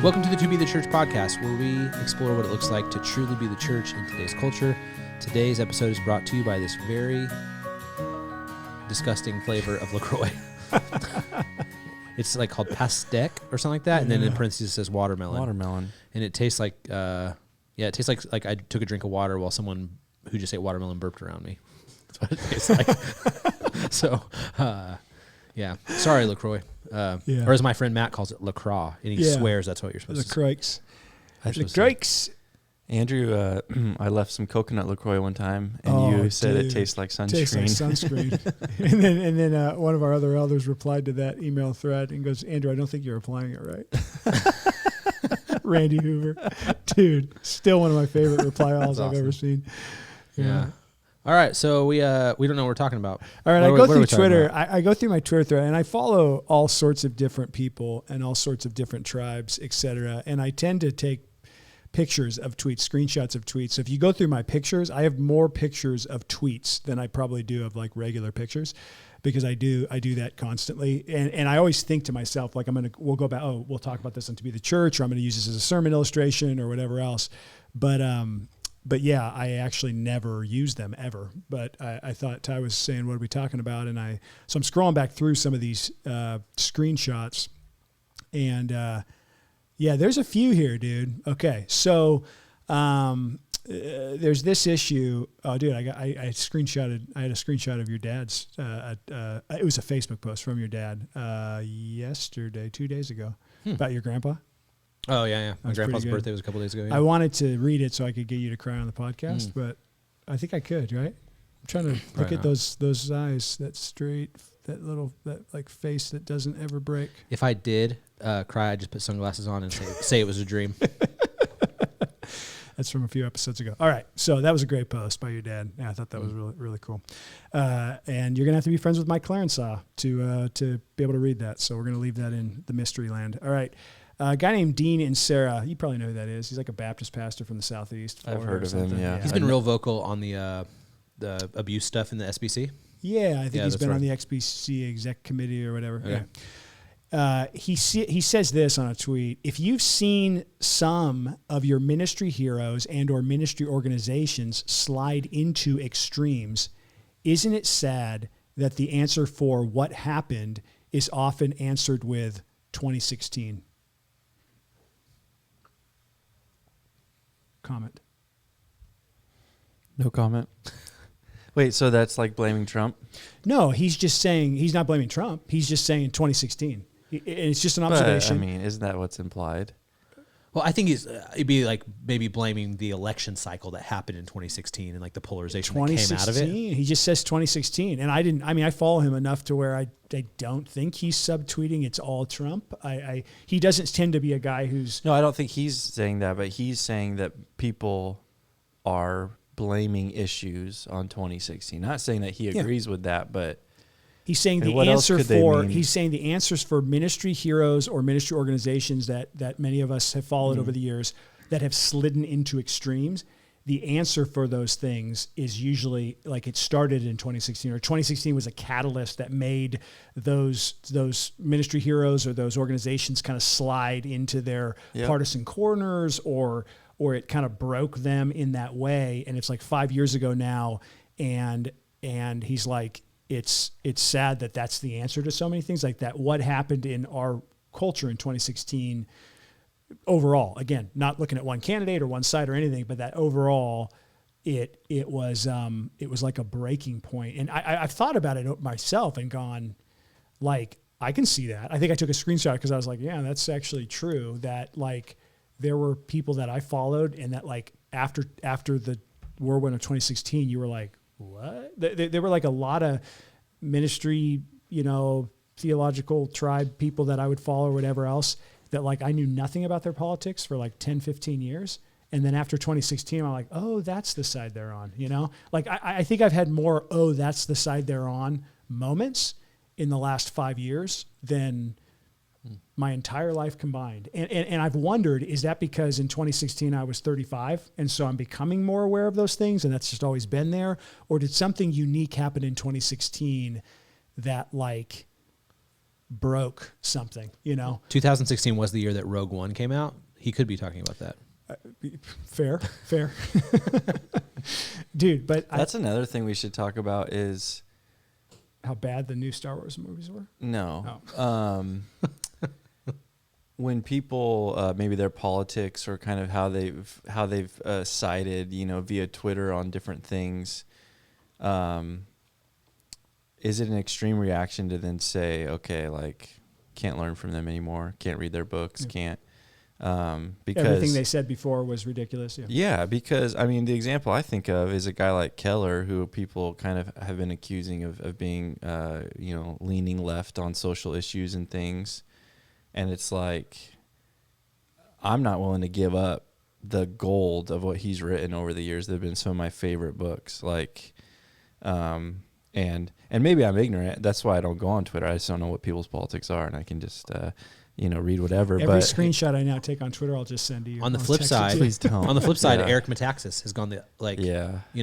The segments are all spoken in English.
Welcome to the To Be the Church podcast, where we explore what it looks like to truly be the church in today's culture. Today's episode is brought to you by this very disgusting flavor of LaCroix. It's like called Pastèque or something like that, and then in parentheses it says watermelon. Watermelon. And it tastes like, it tastes like I took a drink of water while someone who just ate watermelon burped around me. That's what it tastes like. So, yeah. Sorry, LaCroix. Or as my friend Matt calls it, LaCroix, and he swears that's what you're supposed to say. LaCroix. Andrew, I left some coconut LaCroix one time, and you said it tastes like sunscreen. Tastes like sunscreen. and then one of our other elders replied to that email thread and goes, Andrew, I don't think you're applying it right. Randy Hoover. Dude, still one of my favorite reply alls I've ever seen. Yeah. All right, so we don't know what we're talking about. All right, I go through Twitter. I go through my Twitter thread, and I follow all sorts of different people and all sorts of different tribes, etc. And I tend to take pictures of tweets, screenshots of tweets. So if you go through my pictures, I have more pictures of tweets than I probably do of like regular pictures, because I do that constantly. And I always think to myself, like, we'll go back, we'll talk about this on To Be the Church, or I'm going to use this as a sermon illustration or whatever else. But yeah, I actually never use them ever. But I thought Ty was saying, what are we talking about? So I'm scrolling back through some of these screenshots, and yeah, there's a few here, dude. Okay, so there's this issue. Oh, dude, I had a screenshot of your dad's. It was a Facebook post from your dad yesterday, 2 days ago, about your grandpa. Oh, yeah. My grandpa's birthday was a couple days ago. Yeah. I wanted to read it so I could get you to cry on the podcast, but I think I could, right? I'm trying to look at those eyes, that straight, that like face that doesn't ever break. If I did cry, I'd just put sunglasses on and say it was a dream. That's from a few episodes ago. All right, so that was a great post by your dad. Yeah, I thought that was really, really cool. And you're going to have to be friends with Mike Clarensaw to be able to read that, so we're going to leave that in the mystery land. All right. A guy named Dean and Sarah, you probably know who that is. He's like a Baptist pastor from the Southeast. I've heard of him, yeah. He's been real vocal on the abuse stuff in the SBC. Yeah, I think he's been on the XBC exec committee or whatever. Okay. Yeah. He says this on a tweet: if you've seen some of your ministry heroes and or ministry organizations slide into extremes, isn't it sad that the answer for what happened is often answered with 2016? Comment. No comment. Wait, so that's like blaming Trump? No, he's just saying, he's not blaming Trump. He's just saying 2016. It's just an observation. But, I mean, isn't that what's implied? Well, I think it'd be like maybe blaming the election cycle that happened in 2016 and like the polarization that came out of it. He just says 2016. And I follow him enough to where I don't think he's subtweeting it's all Trump. He doesn't tend to be a guy who's... No, I don't think he's saying that, but he's saying that people are blaming issues on 2016. Not saying that he agrees with that, but... He's saying the answers for ministry heroes or ministry organizations that many of us have followed over the years that have slidden into extremes. The answer for those things is usually like it started in 2016, or 2016 was a catalyst that made those ministry heroes or those organizations kind of slide into their partisan corners, or it kind of broke them in that way. And it's like 5 years ago now, and he's like, It's sad that that's the answer to so many things like that. What happened in our culture in 2016 overall, again, not looking at one candidate or one side or anything, but that overall it was like a breaking point. And I've thought about it myself and gone, like, I can see that. I think I took a screenshot because I was like, yeah, that's actually true, that like there were people that I followed and that like after the whirlwind of 2016, you were like, what? There were like a lot of ministry, theological tribe people that I would follow or whatever else that like I knew nothing about their politics for like 10, 15 years. And then after 2016, I'm like, oh, that's the side they're on, Like I think I've had more, oh, that's the side they're on moments in the last 5 years than my entire life combined. And I've wondered, is that because in 2016 I was 35 and so I'm becoming more aware of those things and that's just always been there? Or did something unique happen in 2016 that like broke something, you know. 2016 was the year that Rogue One came out. He could be talking about that. Fair. Dude, but that's another thing we should talk about is how bad the new Star Wars movies were. No. Oh. When people maybe their politics or kind of how they've sided, you know, via Twitter on different things, is it an extreme reaction to then say, okay, like can't learn from them anymore, can't read their books, can't because everything they said before was ridiculous. Yeah, because I mean the example I think of is a guy like Keller, who people kind of have been accusing of being you know, leaning left on social issues and things. And it's like, I'm not willing to give up the gold of what he's written over the years. They've been some of my favorite books. Like, and maybe I'm ignorant. That's why I don't go on Twitter. I just don't know what people's politics are, and I can just, you know, read whatever. Every screenshot I now take on Twitter, I'll just send to you. On the flip side, please don't. On the flip side, Eric Metaxas has gone you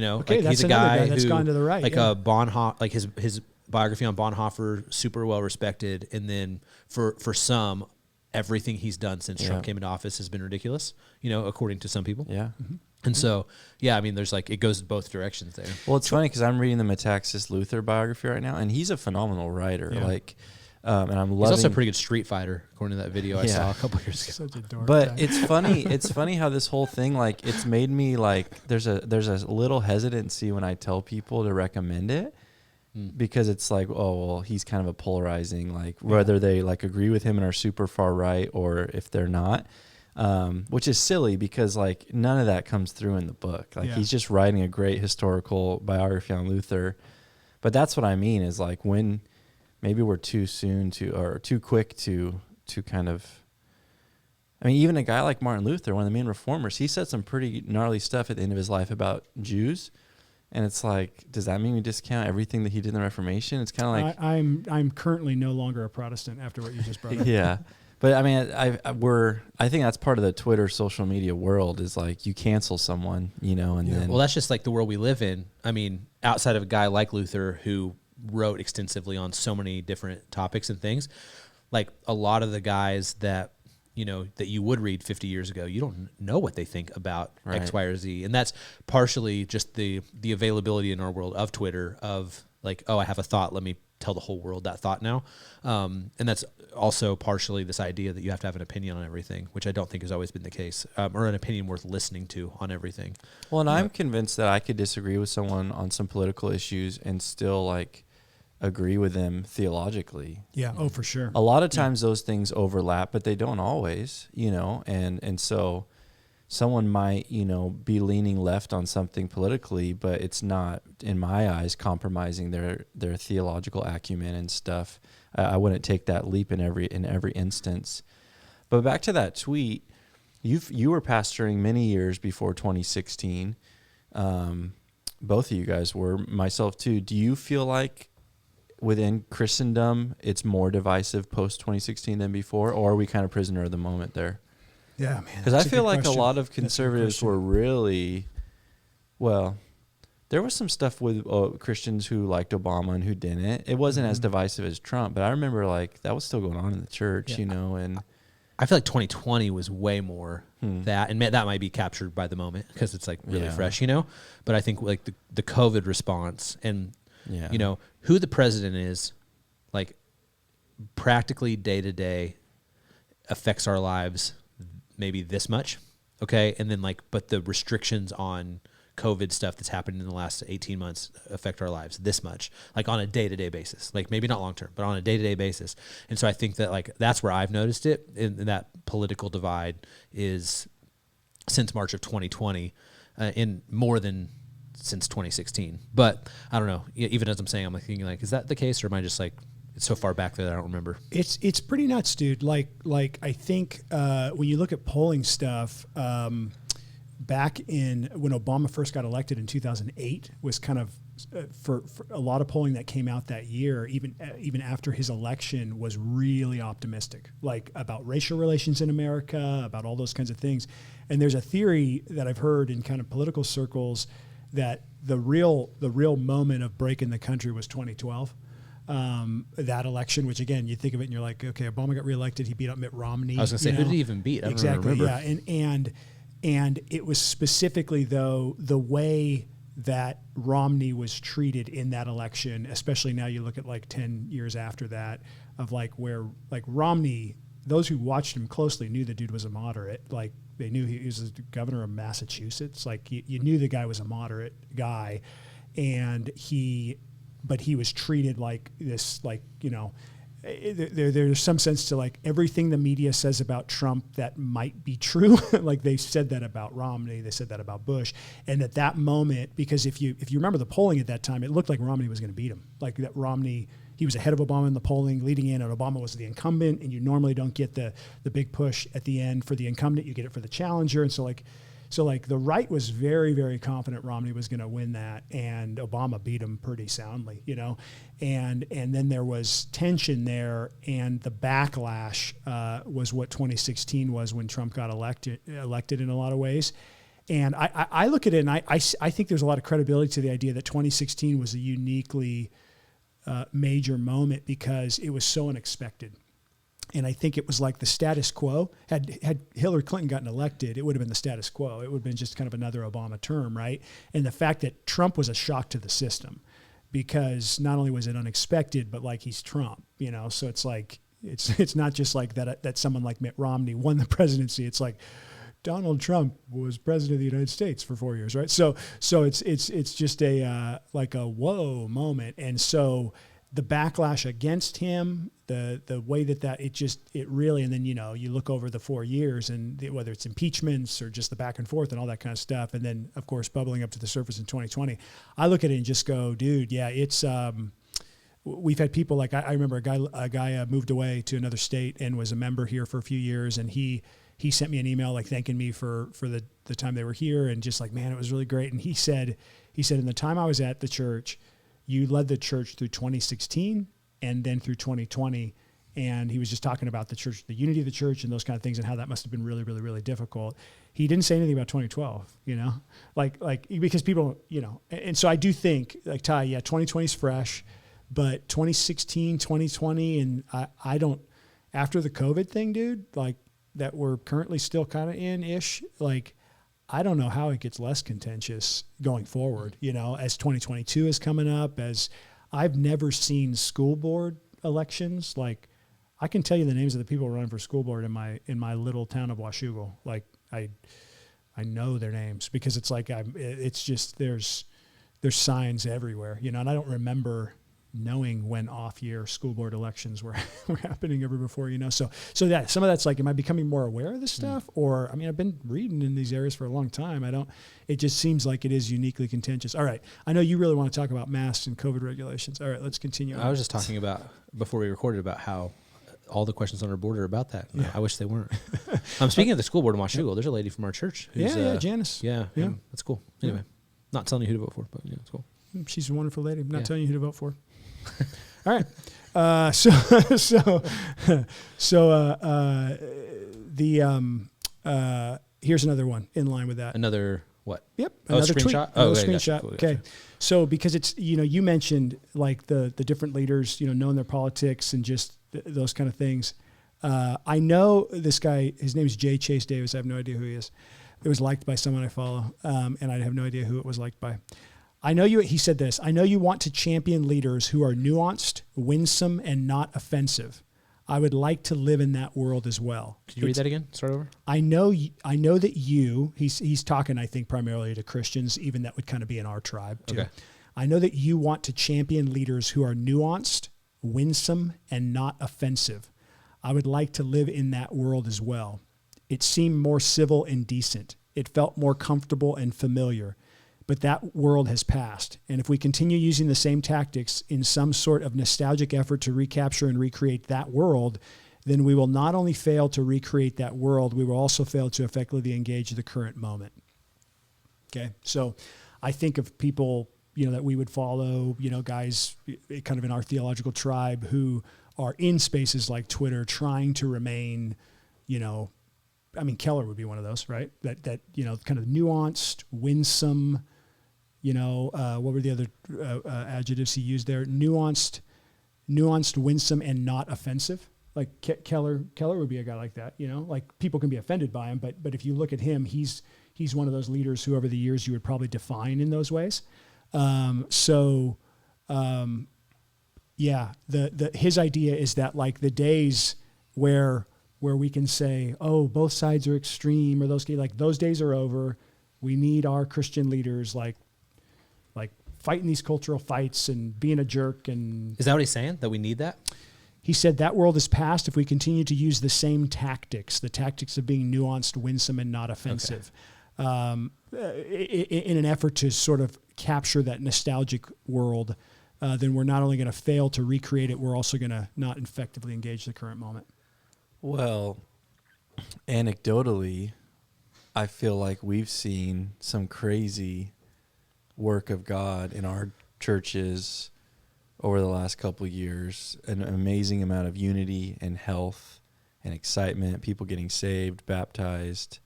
know, okay, like he's a guy that's gone to the right. Like a Bonhoeffer, like his biography on Bonhoeffer, super well respected, and then for some, everything he's done since Trump came into office has been ridiculous, you know, according to some people. Yeah. Mm-hmm. And so, yeah, I mean, there's like, it goes both directions there. Well, it's funny because I'm reading the Metaxas Luther biography right now, and he's a phenomenal writer. Yeah. Like, and I'm loving. He's also a pretty good street fighter, according to that video I saw a couple years ago. Such a dork but guy. It's funny. It's funny how this whole thing, like, it's made me like, there's a little hesitancy when I tell people to recommend it. Because it's like, oh, well, he's kind of a polarizing, like whether they like agree with him and are super far right or if they're not, which is silly because like none of that comes through in the book. Like he's just writing a great historical biography on Luther. But that's what I mean is like when maybe we're too soon to or too quick to kind of. I mean, even a guy like Martin Luther, one of the main reformers, he said some pretty gnarly stuff at the end of his life about Jews. And it's like, does that mean we discount everything that he did in the Reformation? It's kind of like I'm currently no longer a Protestant after what you just brought up. Yeah, but I mean, I think that's part of the Twitter social media world is like you cancel someone, you know, and then that's just like the world we live in. I mean, outside of a guy like Luther who wrote extensively on so many different topics and things, like a lot of the guys that you know, that you would read 50 years ago, you don't know what they think about X, Y, or Z. And that's partially just the availability in our world of Twitter of like, oh, I have a thought, let me tell the whole world that thought now. And that's also partially this idea that you have to have an opinion on everything, which I don't think has always been the case, or an opinion worth listening to on everything. Well, and I'm convinced that I could disagree with someone on some political issues and still like agree with them theologically. Yeah. Oh, for sure. A lot of times those things overlap, but they don't always, you know, and so someone might, you know, be leaning left on something politically, but it's not, in my eyes, compromising their theological acumen and stuff. I wouldn't take that leap in every instance. But back to that tweet, you were pastoring many years before 2016. Both of you guys were, myself too. Do you feel like within Christendom, it's more divisive post 2016 than before, or are we kind of prisoner of the moment there? Yeah, man. Because I feel like a lot of conservatives were really, well, there was some stuff with Christians who liked Obama and who didn't. It wasn't as divisive as Trump, but I remember like that was still going on in the church, you know, and I feel like 2020 was way more that, and that might be captured by the moment because it's like really fresh, you know. But I think like the COVID response and you know who the president is, like practically day to day, affects our lives maybe this much, okay, and then like but the restrictions on COVID stuff that's happened in the last 18 months affect our lives this much, like on a day-to-day basis, like maybe not long-term, but on a day-to-day basis. And so I think that like that's where I've noticed it in that political divide is since March of 2020 in more than since 2016. But I don't know, even as I'm saying, I'm like thinking like, is that the case or am I just like, it's so far back that I don't remember? It's pretty nuts, dude. Like I think when you look at polling stuff, back in when Obama first got elected in 2008 was kind of for a lot of polling that came out that year, even after his election, was really optimistic, like about racial relations in America, about all those kinds of things. And there's a theory that I've heard in kind of political circles that the real moment of breaking the country was 2012. that election, which again, you think of it and you're like, okay, Obama got reelected. He beat up Mitt Romney. I was going to say, who did he even beat? I don't exactly. remember. Yeah. And it was specifically though, the way that Romney was treated in that election, especially now you look at like 10 years after that, of like where like Romney, those who watched him closely knew the dude was a moderate. Like they knew he was the governor of Massachusetts. Like you knew the guy was a moderate guy, but he was treated like this, like, you know, there's some sense to like everything the media says about Trump that might be true. Like they said that about Romney, they said that about Bush. And at that moment, because if you remember the polling at that time, it looked like Romney was going to beat him. Like that Romney, he was ahead of Obama in the polling leading in, and Obama was the incumbent, and you normally don't get the big push at the end for the incumbent, you get it for the challenger. And so like the right was very, very confident Romney was going to win that, and Obama beat him pretty soundly, you know. And then there was tension there, and the backlash was what 2016 was when Trump got elected in a lot of ways. And I look at it, and I think there's a lot of credibility to the idea that 2016 was a uniquely major moment because it was so unexpected. And I think it was like the status quo. Had Hillary Clinton gotten elected, it would have been the status quo. It would have been just kind of another Obama term, right? And the fact that Trump was a shock to the system, because not only was it unexpected, but like he's Trump, you know. So it's like it's not just like that someone like Mitt Romney won the presidency. It's like Donald Trump was president of the United States for 4 years, right? So it's just a like a whoa moment, and so the backlash against him, the way that it really, and then, you know, you look over the 4 years and whether it's impeachments or just the back and forth and all that kind of stuff. And then of course, bubbling up to the surface in 2020, I look at it and just go, dude, yeah, it's, we've had people like, I remember a guy moved away to another state and was a member here for a few years. And he sent me an email, like thanking me for the time they were here. And just like, man, it was really great. And he said, in the time I was at the church, you led the church through 2016 and then through 2020. And he was just talking about the church, the unity of the church and those kind of things and how that must have been really, really, really difficult. He didn't say anything about 2012, you know, like because people, you know, and so I do think like Ty, yeah, 2020 is fresh, but 2016, 2020, and I don't, after the COVID thing, dude, like that we're currently still kind of in-ish, like, I don't know how it gets less contentious going forward, you know, as 2022 is coming up, as I've never seen school board elections. Like I can tell you the names of the people running for school board in my little town of Washougal. Like I know their names because it's like, it's just, there's signs everywhere, you know, and I don't remember knowing when off-year school board elections were happening ever before, you know. So that some of that's like, am I becoming more aware of this stuff? Or, I mean, I've been reading in these areas for a long time. It just seems like it is uniquely contentious. All right. I know you really want to talk about masks and COVID regulations. All right, let's continue. I was just talking about, before we recorded, about how all the questions on our board are about that. Yeah. I wish they weren't. I'm speaking of the school board in Washougal. There's a lady from our church. Who's, Janice. Yeah. That's cool. Anyway, not telling you who to vote for, but yeah, it's cool. She's a wonderful lady. I'm not telling you who to vote for. All right. Here's another one in line with that. Another what? Yep. Another screenshot. Tweet. Another screenshot. Cool, okay. So because it's, you know, you mentioned like the different leaders, you know, knowing their politics and just those kind of things. I know this guy, his name is J. Chase Davis. I have no idea who he is. It was liked by someone I follow. And I have no idea who it was liked by. He said this, I know you want to champion leaders who are nuanced, winsome, and not offensive. I would like to live in that world as well. Could you read that again? Start over. I know that he's talking, I think, primarily to Christians, even that would kind of be in our tribe too. Okay. I know that you want to champion leaders who are nuanced, winsome, and not offensive. I would like to live in that world as well. It seemed more civil and decent. It felt more comfortable and familiar. But that world has passed. And if we continue using the same tactics in some sort of nostalgic effort to recapture and recreate that world, then we will not only fail to recreate that world, we will also fail to effectively engage the current moment. Okay. So I think of people, you know, that we would follow, you know, guys kind of in our theological tribe who are in spaces like Twitter trying to remain, you know, I mean, Keller would be one of those, right? That you know, kind of nuanced, winsome, you know, what were the other adjectives he used there? Nuanced, nuanced, winsome, and not offensive. Like Keller would be a guy like that, like people can be offended by him, but if you look at him, he's one of those leaders who over the years you would probably define in those ways. His idea is that like the days where we can say, oh, both sides are extreme, or those days are over. We need our Christian leaders like fighting these cultural fights and being a jerk. And is that what he's saying? That we need that? He said that world is past if we continue to use the same tactics, the tactics of being nuanced, winsome, and not offensive, in an effort to sort of capture that nostalgic world. Then we're not only going to fail to recreate it, we're also going to not effectively engage the current moment. Well, anecdotally, I feel like we've seen some crazy work of God in our churches over the last couple of years, an amazing amount of unity and health and excitement, people getting saved, baptized.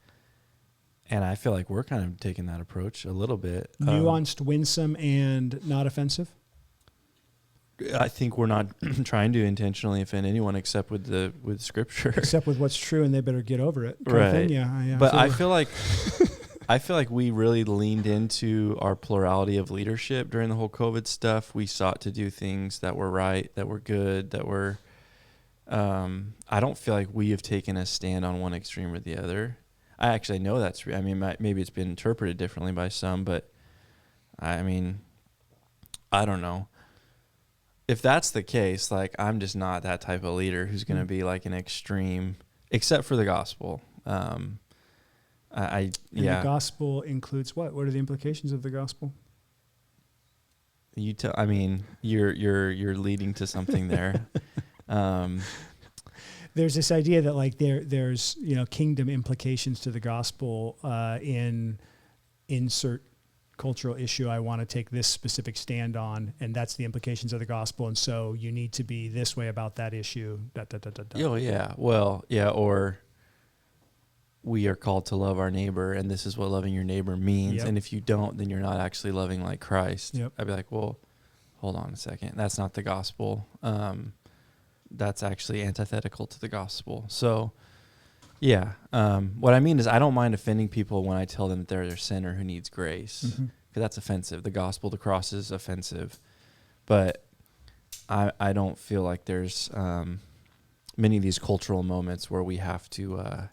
And I feel like we're kind of taking that approach a little bit. Nuanced, winsome, and not offensive? I think we're not trying to intentionally offend anyone except with Scripture. Except with what's true, and they better get over it. Right. Yeah. But I feel like we really leaned into our plurality of leadership during the whole COVID stuff. We sought to do things that were right, that were good, that were. I don't feel like we have taken a stand on one extreme or the other. I actually know that's. I mean, maybe it's been interpreted differently by some, but I mean, I don't know. If that's the case, like I'm just not that type of leader who's going to be like an extreme, except for the gospel. The gospel includes what? What are the implications of the gospel? You tell. I mean, you're leading to something there. There's this idea that like there's kingdom implications to the gospel in insert cultural issue I want to take this specific stand on, and that's the implications of the gospel, and so you need to be this way about that issue. Oh yeah, well yeah, or we are called to love our neighbor, and this is what loving your neighbor means. Yep. And if you don't, then you're not actually loving like Christ. Yep. I'd be like, well, hold on a second, that's not the gospel. That's actually antithetical to the gospel. So yeah. What I mean is I don't mind offending people when I tell them that they're a sinner who needs grace, because that's offensive. The gospel, the cross is offensive. But I don't feel like there's many of these cultural moments where we have to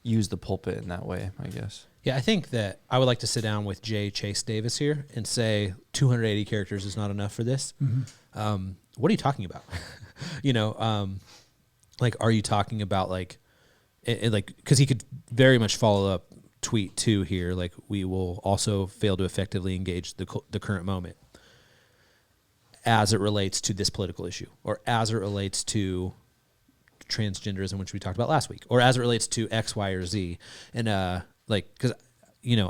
use the pulpit in that way, I guess. Yeah, I think that I would like to sit down with J. Chase Davis here and say 280 characters is not enough for this. Mm-hmm. What are you talking about? Like, are you talking about like, because he could very much follow up tweet 2 here, like we will also fail to effectively engage the current moment as it relates to this political issue, or as it relates to transgenderism, which we talked about last week, or as it relates to X, Y, or Z. And because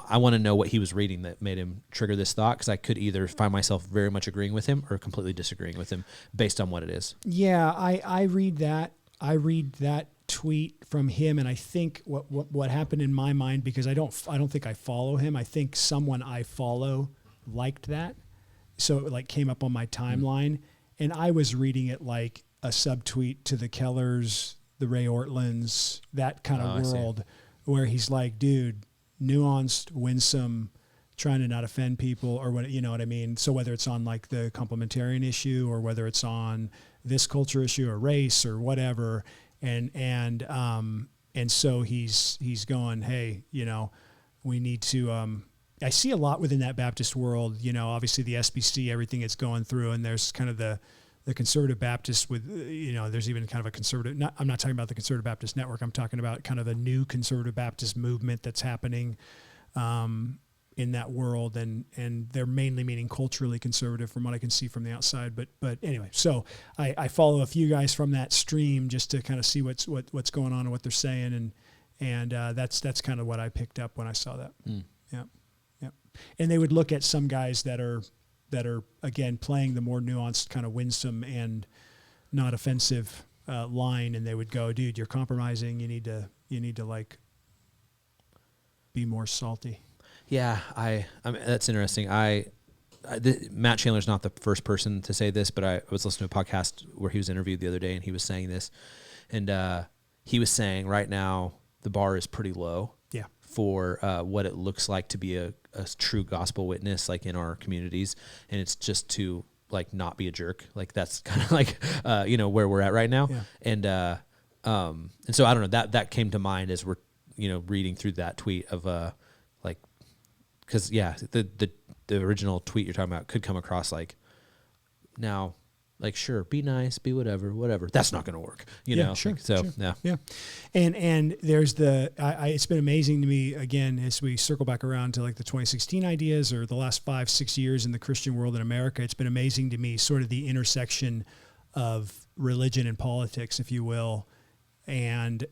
I want to know what he was reading that made him trigger this thought, because I could either find myself very much agreeing with him or completely disagreeing with him based on what it is. Yeah, I read that. I read that tweet from him, and I think what happened in my mind, because I don't think I follow him. I think someone I follow liked that, so it like came up on my timeline, and I was reading it like a subtweet to the Kellers, the Ray Ortlands, that kind of world, where he's like, dude, nuanced, winsome, trying to not offend people, or what, you know what I mean? So whether it's on like the complementarian issue, or whether it's on this culture issue or race or whatever, and so he's going, hey, we need to. I see a lot within that Baptist world. Obviously the SBC, everything it's going through, and there's kind of the conservative Baptist with, there's even kind of a conservative. I'm not talking about the Conservative Baptist Network. I'm talking about kind of a new conservative Baptist movement that's happening in that world, and they're mainly meaning culturally conservative from what I can see from the outside. But anyway, so I follow a few guys from that stream just to kind of see what's going on and what they're saying, and that's kind of what I picked up when I saw that. Yeah. And they would look at some guys that are again playing the more nuanced, kind of winsome and not offensive line, and they would go, dude, you're compromising. You need to like be more salty. Yeah, I mean, that's interesting. I Matt Chandler's not the first person to say this, but I was listening to a podcast where he was interviewed the other day, and he was saying this, and he was saying right now the bar is pretty low. Yeah. For what it looks like to be a true gospel witness, like in our communities, and it's just to like not be a jerk. Like that's kind of like where we're at right now. Yeah. And so I don't know, that came to mind as we're reading through that tweet of because the original tweet you're talking about could come across like, now, like, sure, be nice, be whatever. That's not going to work, know. Sure, so sure. Yeah. And there's it's been amazing to me again as we circle back around to like the 2016 ideas or the last 5-6 years in the Christian world in America. It's been amazing to me, sort of the intersection of religion and politics, if you will, and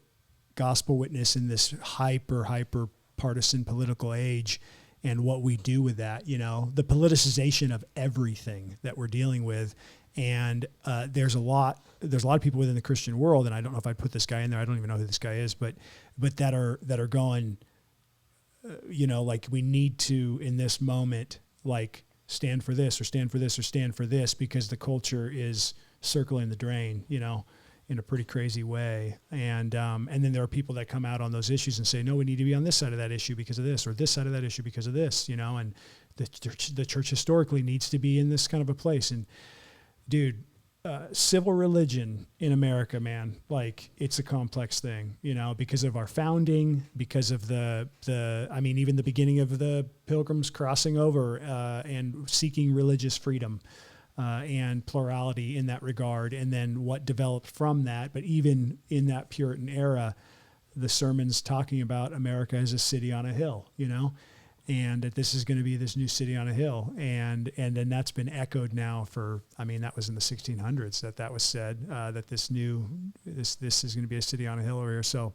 gospel witness in this hyper partisan political age, and what we do with that. The politicization of everything that we're dealing with. And there's a lot of people within the Christian world, and I don't know if I'd put this guy in there. I don't even know who this guy is, but that are going, like we need to in this moment, like stand for this or stand for this or stand for this, because the culture is circling the drain, in a pretty crazy way. And then there are people that come out on those issues and say, no, we need to be on this side of that issue because of this, or this side of that issue because of this, and the church historically needs to be in this kind of a place. And dude, civil religion in America, man, like it's a complex thing, because of our founding, because of even the beginning of the Pilgrims crossing over and seeking religious freedom and plurality in that regard, and then what developed from that. But even in that Puritan era, the sermons talking about America as a city on a hill, and that this is going to be this new city on a hill. And then that's been echoed now that was in the 1600s that was said, that this is going to be a city on a hill over here. So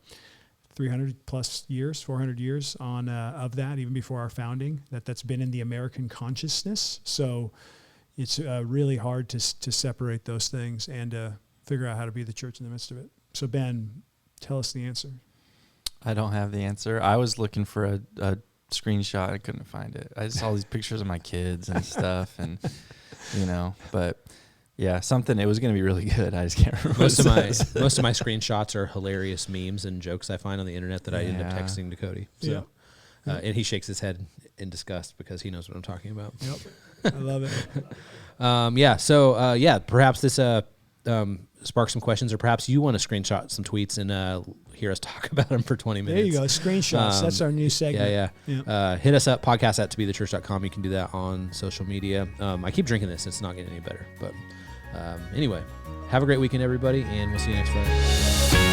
300 plus years, 400 years on of that, even before our founding, that's been in the American consciousness. So it's really hard to separate those things and to figure out how to be the church in the midst of it. So Ben, tell us the answer. I don't have the answer. I was looking for a screenshot. I couldn't find it. I saw these pictures of my kids and stuff, and but yeah, it was going to be really good. I just can't remember. Most of my screenshots are hilarious memes and jokes I find on the internet that I end up texting to Cody. So and he shakes his head in disgust because he knows what I'm talking about. Yep. I love it. So perhaps this spark some questions, or perhaps you want to screenshot some tweets and hear us talk about them for 20 minutes. There you go, screenshots. That's our new segment. Yeah. Hit us up, podcast@tobethechurch.com. You can do that on social media. I keep drinking this. It's not getting any better. But anyway, have a great weekend, everybody, and we'll see you next Friday.